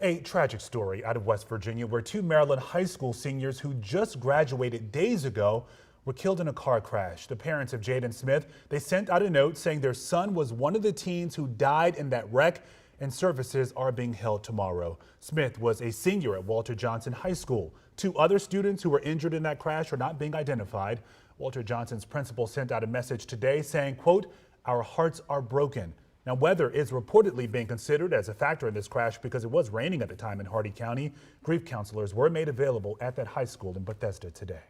A tragic story out of West Virginia where two Maryland high school seniors who just graduated days ago were killed in a car crash. The parents of Jaden Smith, they sent out a note saying their son was one of the teens who died in that wreck, and services are being held tomorrow. Smith was a senior at Walter Johnson High School. Two other students who were injured in that crash are not being identified. Walter Johnson's principal sent out a message today saying, quote, "Our hearts are broken." Now, weather is reportedly being considered as a factor in this crash because it was raining at the time in Hardee County. Grief counselors were made available at that high school in Bethesda today.